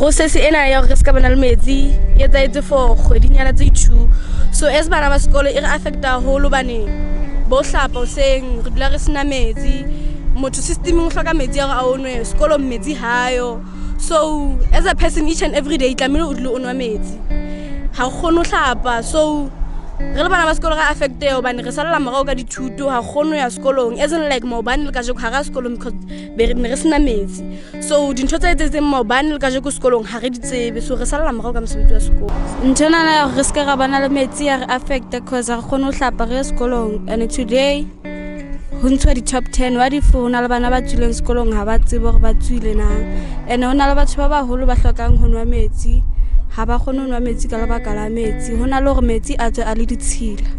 process ena ya re ska bana le metsi e tsaetse for kgwedinyana tse 2 so as bana ba sekolo e re affecta holo bane bo hlapa o seng re dula re sina metsi motho system o hloka metsi ya go a onwe sekolo metsi hayo so as a person each and every day tlamelo o dilo o nwa metsi ha khono hlapa so re le bana ba sekolo ga affecte o bane re sala morao ka dithuto ha khono ya sekolong as in like mobane le ka jeko ga sekolong because be re sina metsi so dintho tsa etseng mobane le ka jeko sekolong ha re ditsebe so re sala morao ka mosebetsi wa sekolo ntona na re ska ga bana le metsi ya re affecte because ga khono hlapa re sekolong and today ho ntshwa di top 10 wa di phone le bana ba tswileng sekolong ha ba tsebe gore ba tswile na and hona le batho ba baholo ba hlokang ho nwa metsi ha ba khone ho nwa metsi ka lebaka la metsi hona le gore metsi a tswe a le ditshila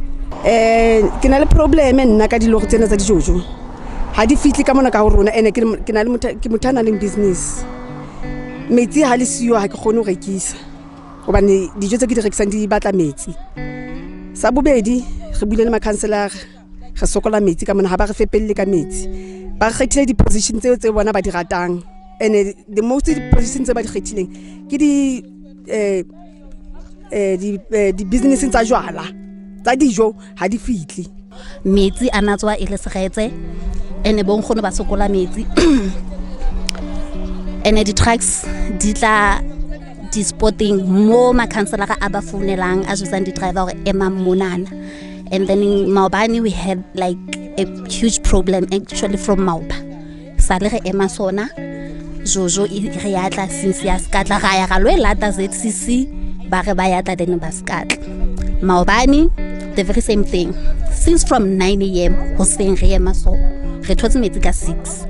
ke na le problem nna ka dilo tsena tsa dijojo ha di fitli ka mona ka ho rona ene ke na le ke motana le business metsi ha le siyo ha ke khone ho rekisa hobane dijo tse ke di rekisang di batla metsi sa bobedi re buile le ma counselor re sokola metsi ka mona ha ba re fepelle ka metsi ba kgethile di position tse bona ba di ratang ene the most position tse ba di kgethileng ke di business tsa jwala tsa dijo ha di fitli metsi a natswa e le segetse ene bon khono ba sokola metsi ene di trucks di tla di spotting mo ma counselor a ba founelang a jwetsa di driver gore ema monana and then in Maubani we had like a huge problem actually from Mauba sale re ema sona jojo re ya tla since ya skatla ga ya ga lo lata ZCC ba re ba ya tla then ba skatla Maubani the very same thing since from 9 am ho seng re ema so re thotse metsi ka 6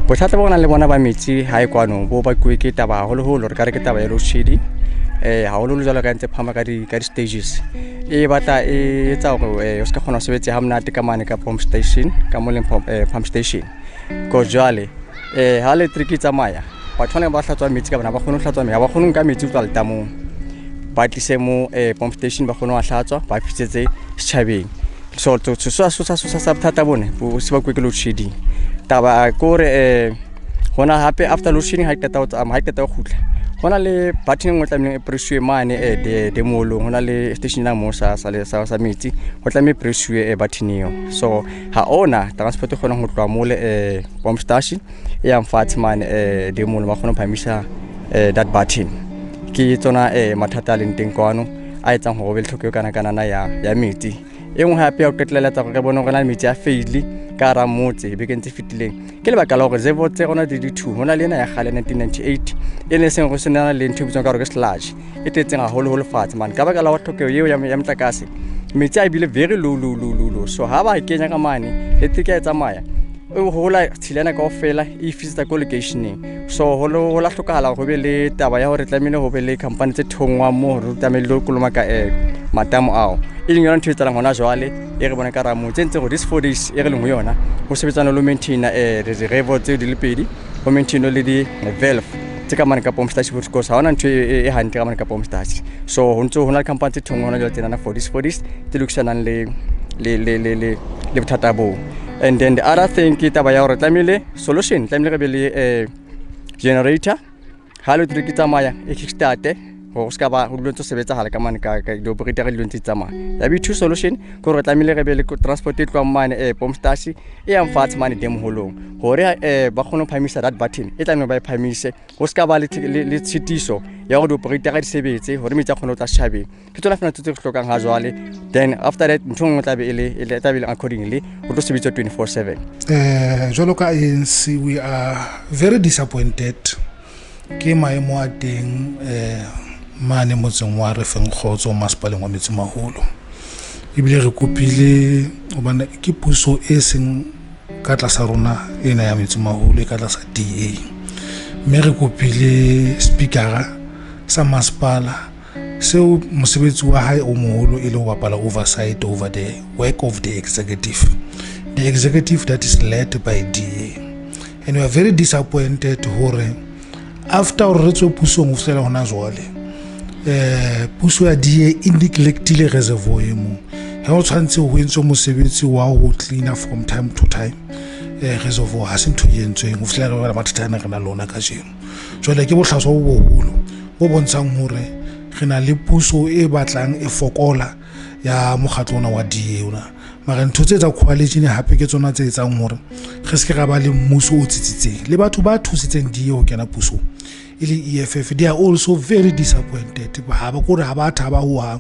bothata bona le bona ba metsi ha e kwano bo ba kweke taba holo holo re ka re ke taba ya loshedi ha holo lo jalo ka ntse phama ka di stages e batla e tsa gore o ska khona ho sebetsa ha mnate ka mane ka pump station ka moleng pump station go jwale ha le triki tsamaya ba tshwana ba hlatswa metsi ka bana ba khona ho hlatswa metsi ba khona nka metsi tsa letamo ba tlise mo pump station ba khona ho hlatswa ba fitsetse setjhabeng so sa thata bone bo se ba kweke loshedi taba kore hona hape after loading ha ikata go khutla hona le button ngwe tlameng e pressure mane de molo hona le station la mo sa metsi go tlame pressure button eo so ha ona transport gona go tloa mo le pump station e ya mfatshe mane de molo ba gona phamisa that button ke tsona mathata le nteng kwano a etsang go be le tlhokego kana ya metsi engwe hape ya o ketlela tsa go re bona gona metsi a faili ka ra motse be ke ntse fitileng ke le bakala gore zevo tse gona di 2 hona le ena ya gale 1998 e le seng go sena le ntho bitsong ka gore ke sludge e tetseng a holo fatshe man ka bakala wa tlhokego eo ya mtlakase metsi a bile very low so ha ba kenya ka mane le tike ya tsamaya o hola tshilana ka ofela e fisa ko locationeng so hola hlokala go be le taba ya gore tlamile go be le company tse thongwa mo re tamele lo koloma ka matamo ao e leng yona ntho e tsalang hona jwale e re bona ka ramo tsentse go this 4 days e re leng ho yona ho sebetsana lo maintain re revo tse di le pedi ho maintain le di valve tse ka mane ka pump station go sa hona ntho e hantle ka mane ka pump station so ho ntso hona company tse thongwa hona jwale tsena for this te lokisanang le bothata bo. And then the other thing ke taba ya gore tlamile solution tlamile re be le generator ha lo triki tsamaya e kickstart go ska ba go dilo sebetsa hala ka mane ka di operator le ntse tsamaya ya be two solution go re tlamile re be le transport e tloa mane pump station e ya mfatshe mane dem holong hore ba khona phamisa that button e tlamile ba phamise go ska ba le tshitiso ya go di operator di sebetse hore metsi a khona o tla shabe ke tsona fela tse hlokang ha jwale then after that ntho tla be ele tabile accordingly go tlo sebetsa 24/7 jolo ka ANC we are very disappointed ke maemo a teng mane motseng wa Refengkgotso Masepaleng wa Metsimaholo ebile re kopile obana ke puso e seng ka tlasa rona ena ya Metsimaholo e ka tlasa DA me re kopile speaker sa masepala seo mosebetsi wa hae o moholo e le ho bapala oversight over the work of the executive that is led by DA and we are very disappointed hore after re tswe pusong o fela hona jwale puso ya DA neglectile reservoir mo ha o tshwantse ho entse mosebetsi wa ho clean from time to time reservoir ha se ntho e entsweng ho fihlela re mathata ana re na lona ka jeno jwale ke bohlaswa bo boholo bo bontshang hore re na le puso e batlang e fokola ya mokgatlo ona wa DA ona mara ntho tse tsa coalition hape ke tsona tse etsang hore re se ke ra ba le mmuso o tsitsitseng le batho ba thusitseng DA ho kena puso ile EFF they are also very disappointed ba ba gore ha ba thaba ho hang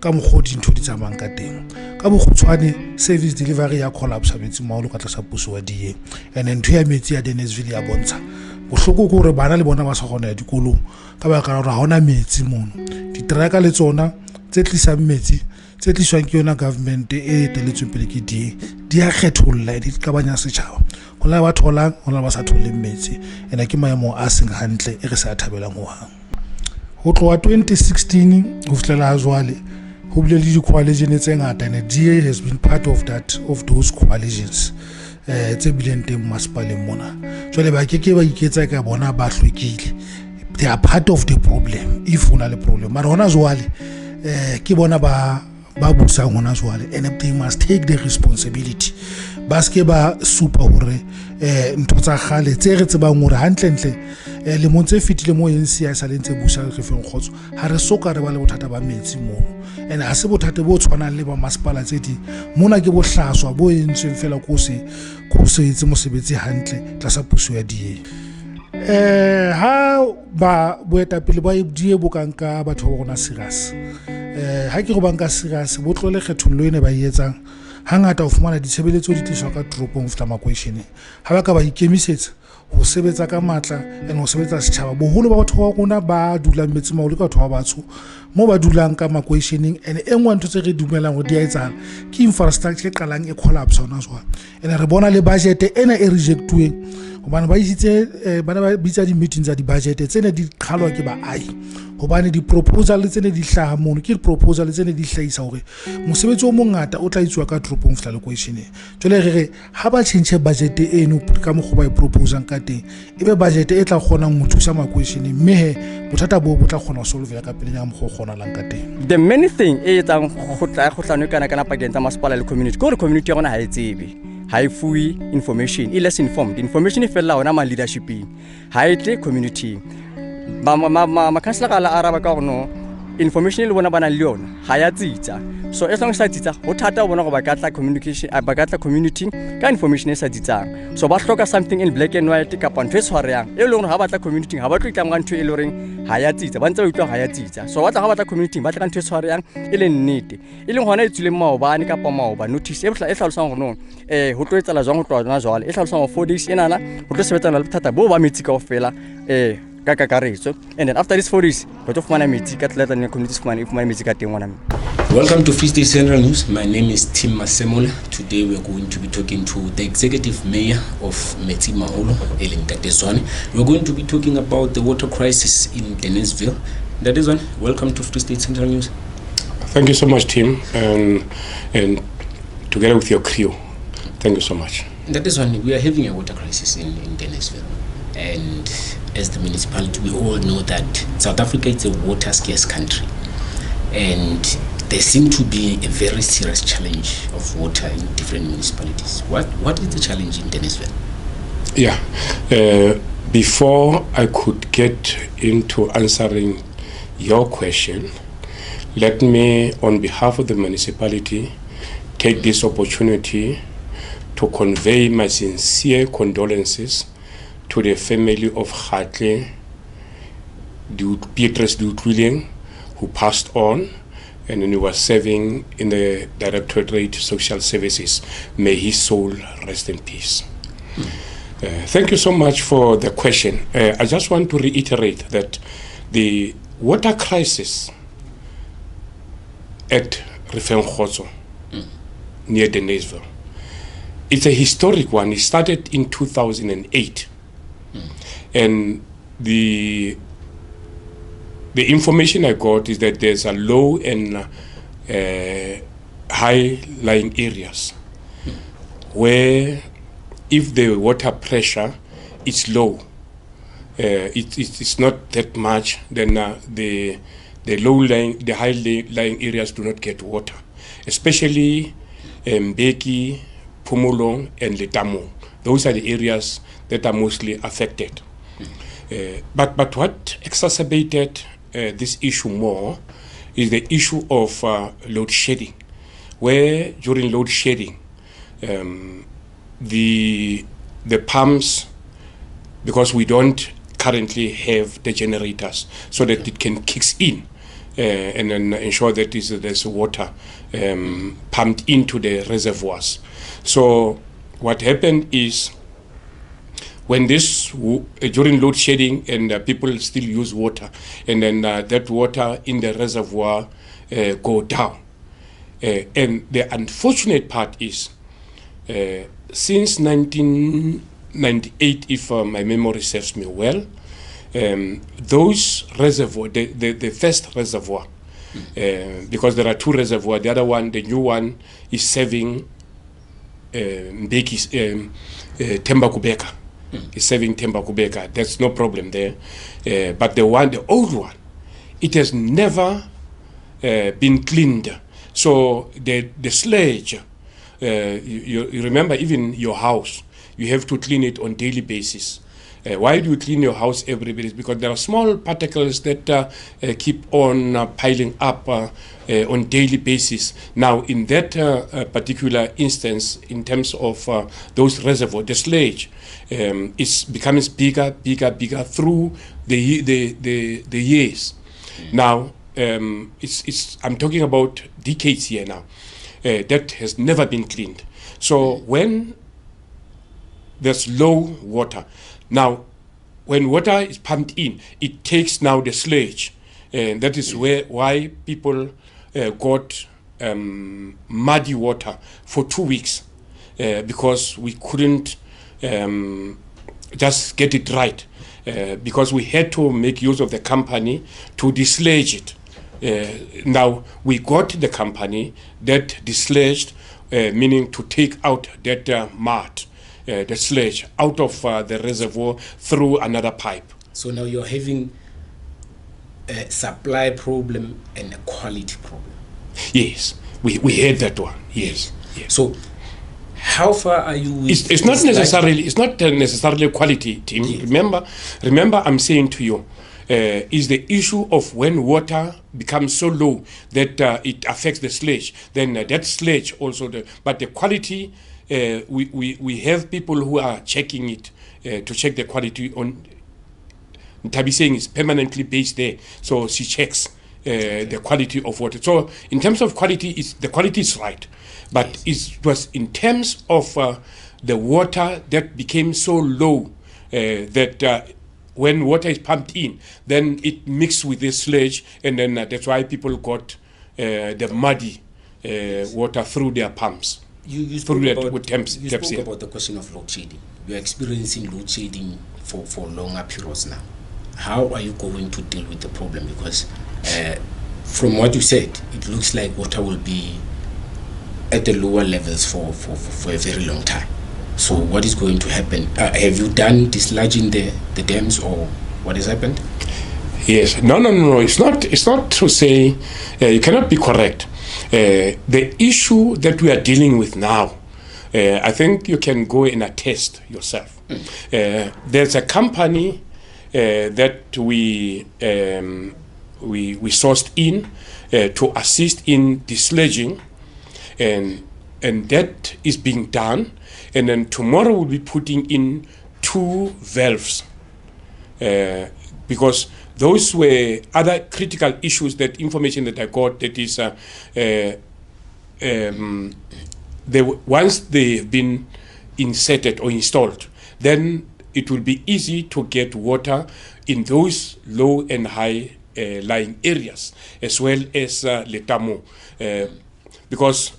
ka mogodi ntho di tsamang ka teng ka bogutshwane service delivery ya collapse Metsimaholo ka tlasa puso wa DA and ntho ya metsi ya Deneysville ya bontsha bohloko gore bana le bona ba sa gona ya dikolong ka ba ka re ha ona metsi mono ditraka le tsona tse tlisang metsi tse tliswang ke yona government e teletsweng pele ke DA di a kgetholla di ka banya setjhaba ho la ba tholang ho la ba sa tholeng metsi ena ke maemo a seng hantle e re sa thabelang ho hang ho tloha 2016 ho fihlela jwale ho bile le di-coalition tse ngata and DA has been part of those coalitions tse bileng teng masepaleng mona jwale ba ke ba iketsa ka bona ba hlwekile they are part of the problem if una le problem mara hona jwale ke bona ba busang hona jwale and they must take the responsibility ba ske ba supa hore ntho tsa gale tse re tsebang hore hantlentle le montse fitile mo NCI sa lentse busa Refengkgotso ha re soka re ba le bothata ba metsi mono and ha se bothata bo tshwanang le ba masepala tse di mona ke bohlaswa bo entsweng fela ko se etse mosebetsi hantle tlasa puso ya DA ha ba boetapele ba DA bo kanka batho ba bona serious ha ke go banka serious bo tlole kgethollo ene ba etsang hangata o fumana ditshebeletso di tliswa ka toropong feta makweshene ha ba ka ba ikemisetsa ho sebetsa ka matla and ho sebetsa setjhaba boholo ba batho ba rona ba dulang Metsimaholo ka batho ba batsho mo ba dulang ka makwesheneng and engwe ntho tse re dumelang ho di a etsahala ke infrastructure e qalang e collapse hona jwale and re bona le budget ena e rejectueng hobane ba isitse bana ba bitsa di-meetings tsa di-budget tsene di qhalwa ke baahi hobane di-proposal tsene di hlaha mono ke di-proposal tsene di hlahisa hore mosebetsi o mongata o tla itswa ka toropong fihla lekweisheneng jwale re ha ba change budget eno ka mokgwa ba e proposang ka teng ebe budget e tla kgonang ho thusa makweisheneng mme he bothata bo tla kgona ho solve ka pele ya mokgwa kgonalang ka teng the many thing e etsang go tlano kana pakeng tsa masepala le community gore community ya rona ha e tsebe ha e fuwe information e less informed information e fella ona ma leadershiping ha e tle community ma councilor la araba ka gono information le bona bana le yona ha ya tsitsa so as long as tsitsa ho thata o bona go ba ka tla communication ba ka tla community ka information e sa tsitsang so ba hloka something in black and white ka pantwe tshwareyang e le gore ha ba tla community ha ba tlo itla ntho e le reng ha ya tsitsa ba ntse ba utlwa ha ya tsitsa so ba tla ha ba tla community ba tla ntho e tshwareyang e le nnete e leng hona e tswile maobane ka maoba notice e hlalosang gore no ho tlo etsala jwang ho tlwana jwale e hlalosang go 4 days enana ho tlo sebetsana le bothata bo ba metsi ka ofela and then after this 4 days welcome to Free State Central News. My name is Tim Masemola. Today we are going to be talking to the executive mayor of Metsimaholo, we are going to be talking about the water crisis in Deneysville. That is one. Welcome to Free State Central News. Thank you so much, Tim, and together with your crew, thank you so much. That is one. We are having a water crisis in Deneysville, and as the municipality, we all know that South Africa is a water scarce country, and there seems to be a very serious challenge of water in different municipalities. What is the challenge in Deneysville? Yeah, before I could get into answering your question, let me, on behalf of the municipality, take this opportunity to convey my sincere condolences to the family of Khatle Beatrice Dutwilling, who passed on and he was serving in the Directorate of Social Services. May his soul rest in peace. Thank you so much for the question. I just want to reiterate that the water crisis at Refengkgotso near Deneysville, it's a historic one. It started in 2008. And the information I got is that there's a low and high lying areas where if the water pressure is low, it's not that much, then the high lying areas do not get water, especially Mbeki, Pumulong and Letamo. those are the areas that are mostly affected. But what exacerbated this issue more is the issue of load shedding, where during load shedding, the pumps, because we don't currently have the generators so that it can kick in and then ensure that there's water pumped into the reservoirs. So what happened is, when this during load shedding and people still use water, and then that water in the reservoir go down. And the unfortunate part is, since 1998, if my memory serves me well, those reservoir, the first reservoir, because there are two reservoirs, the other one, the new one, is serving Tembakubeka. Is serving Tembakubeka. There's no problem there. But the old one, it has never been cleaned. So the sludge, you remember, even your house, you have to clean it on daily basis. Why do you clean your house every day? Because there are small particles that keep on piling up on daily basis. Now, in that particular instance, in terms of those reservoirs, the sludge is becoming bigger through the years. Now, I'm talking about decades here now. That has never been cleaned. So when there's low water, now when water is pumped in, it takes now the sludge, and that is why people got muddy water for 2 weeks, because we couldn't just get it right, because we had to make use of the company to desludge it. Now we got the company that desludged, meaning to take out that mud, the sludge, out of the reservoir through another pipe. So now you're having a supply problem and a quality problem. Yes, we had that one. Yes. So how far are you with it's not necessarily quality, Tim. Yes. Remember I'm saying to you, is the issue of when water becomes so low that it affects the sludge. Then that sludge also, but the quality, we have people who are checking it to check the quality. On Tabi saying is permanently based there, so she checks the quality of water. So in terms of quality, the quality is right, but it was in terms of the water that became so low that when water is pumped in, then it mixed with the sludge, and then that's why people got the muddy water through their pumps. You spoke about the question of load shedding. You are experiencing load shedding for longer periods now. How are you going to deal with the problem? Because from what you said, it looks like water will be at the lower levels for a very long time. So what is going to happen? Have you done dislodging the dams, or what has happened? Yes. No. It's not to say you cannot be correct. The issue that we are dealing with now, I think you can go and attest yourself. There's a company that we sourced in to assist in desludging, and that is being done. And then tomorrow we'll be putting in 2 valves, because those were other critical issues, that information that I got, that is once they've been inserted or installed, then it will be easy to get water in those low and high lying areas, as well as Letamo, because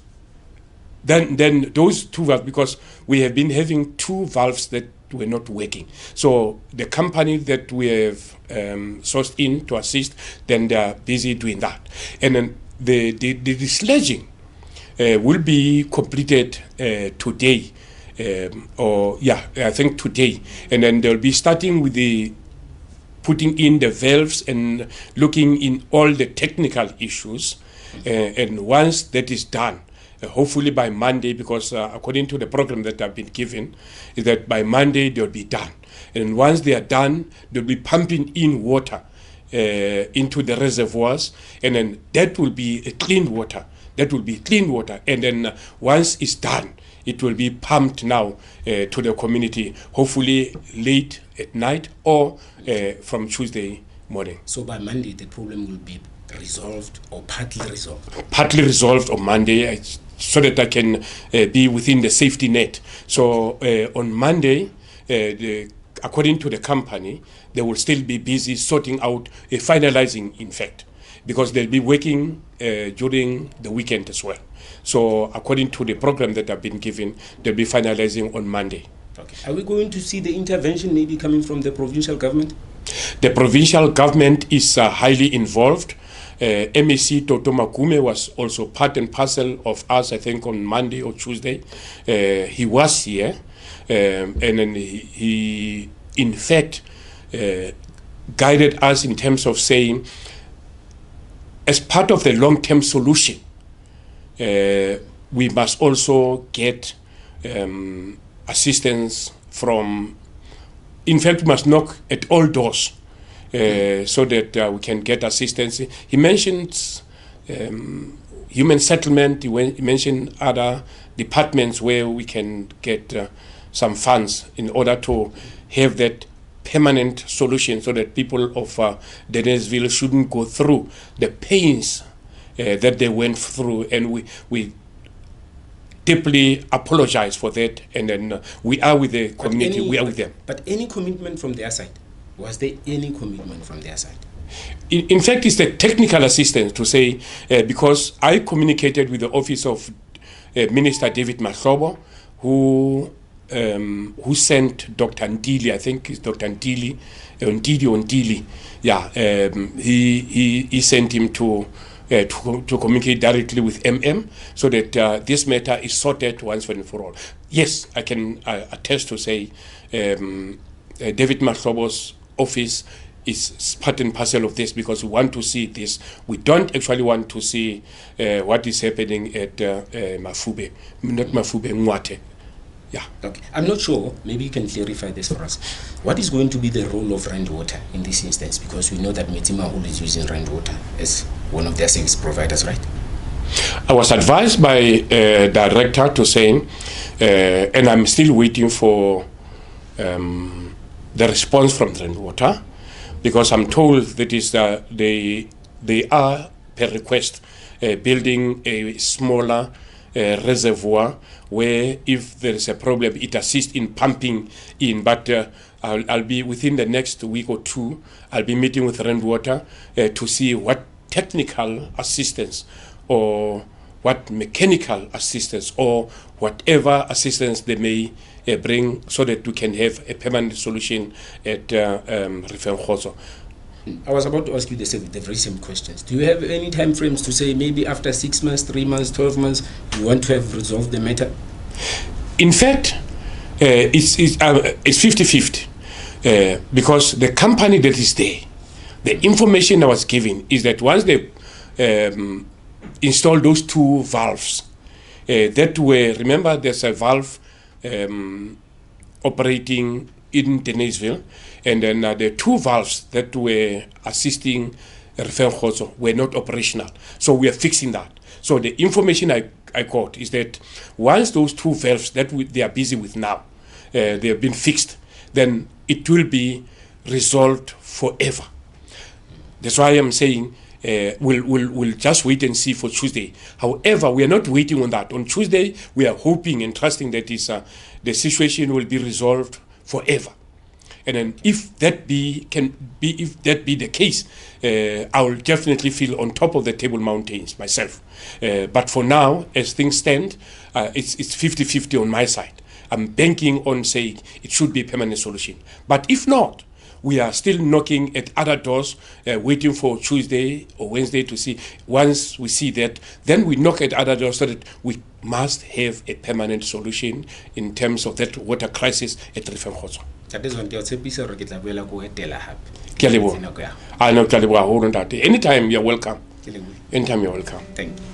then those 2 valves, because we have been having 2 valves that were not working. So the company that we have sourced in to assist, then they are busy doing that. And then the desludging will be completed today, I think today. And then they'll be starting with putting in the valves and looking in all the technical issues. And once that is done, hopefully by Monday, because according to the program that I've been given, is that by Monday they'll be done. And once they are done, they'll be pumping in water into the reservoirs, and then that will be a clean water. That will be clean water. And then once it's done, it will be pumped now to the community, hopefully late at night or from Tuesday morning. So by Monday, the problem will be resolved or partly resolved? Partly resolved on Monday, so that I can be within the safety net. So on Monday, according to the company, they will still be busy sorting out, finalizing, in fact, because they'll be working during the weekend as well. So according to the program that I've been given, they'll be finalizing on Monday. Okay. Are we going to see the intervention maybe coming from the provincial government? The provincial government is highly involved. MEC Toto Makume was also part and parcel of us, I think, on Monday or Tuesday. He was here, and then he in fact, guided us in terms of saying, as part of the long-term solution, we must also get assistance from, in fact, we must knock at all doors so that we can get assistance. He mentioned human settlement, he mentioned other departments where we can get some funds in order to have that permanent solution, so that people of Deneysville shouldn't go through the pains that they went through, and we deeply apologize for that, and then we are with the community, we are with them. But any commitment from their side? Was there any commitment from their side? In fact, it's the technical assistance to say, because I communicated with the office of Minister David Mahlobo, who sent Dr. Ndili, I think it's Dr. Ndili, Ndili, yeah, he sent him to communicate directly with so that this matter is sorted once and for all. Yes, I can attest to say David Mahlobo's office is part and parcel of this, because we want to see this. We don't actually want to see what is happening at Mafube, not Mafube, Mwate. Yeah. Okay. I'm not sure. Maybe you can clarify this for us. What is going to be the role of Rand Water in this instance? Because we know that Metsimaholo is using Rand Water as one of their service providers, right? I was advised by a director to say, and I'm still waiting for the response from Rand Water, because I'm told that is they are, per request, building a smaller reservoir where if there is a problem, it assists in pumping in. But I'll be within the next week or two, I'll be meeting with Rand Water to see what technical assistance or what mechanical assistance or whatever assistance they may bring, so that we can have a permanent solution at Refengkgotso. I was about to ask you the very same questions. Do you have any time frames to say maybe after 6 months, 3 months, 12 months, you want to have resolved the matter? In fact, it's 50-50 because the company that is there, the information I was given is that once they install those 2 valves that were, remember there's a valve operating in Deneysville, and then the 2 valves that were assisting Refengkgotso were not operational. So we are fixing that. So the information I got is that once those 2 valves that they are busy with now, they have been fixed, then it will be resolved forever. That's why I'm saying we'll just wait and see for Tuesday. However, we are not waiting on that. On Tuesday, we are hoping and trusting that the situation will be resolved forever. And then if that be the case, I will definitely feel on top of the Table Mountains myself. But for now, as things stand, it's 50-50 on my side. I'm banking on saying it should be a permanent solution. But if not, we are still knocking at other doors, waiting for Tuesday or Wednesday to see. Once we see that, then we knock at other doors, so that we must have a permanent solution in terms of that water crisis at Refengkgotso. Anytime you're welcome. Thank you.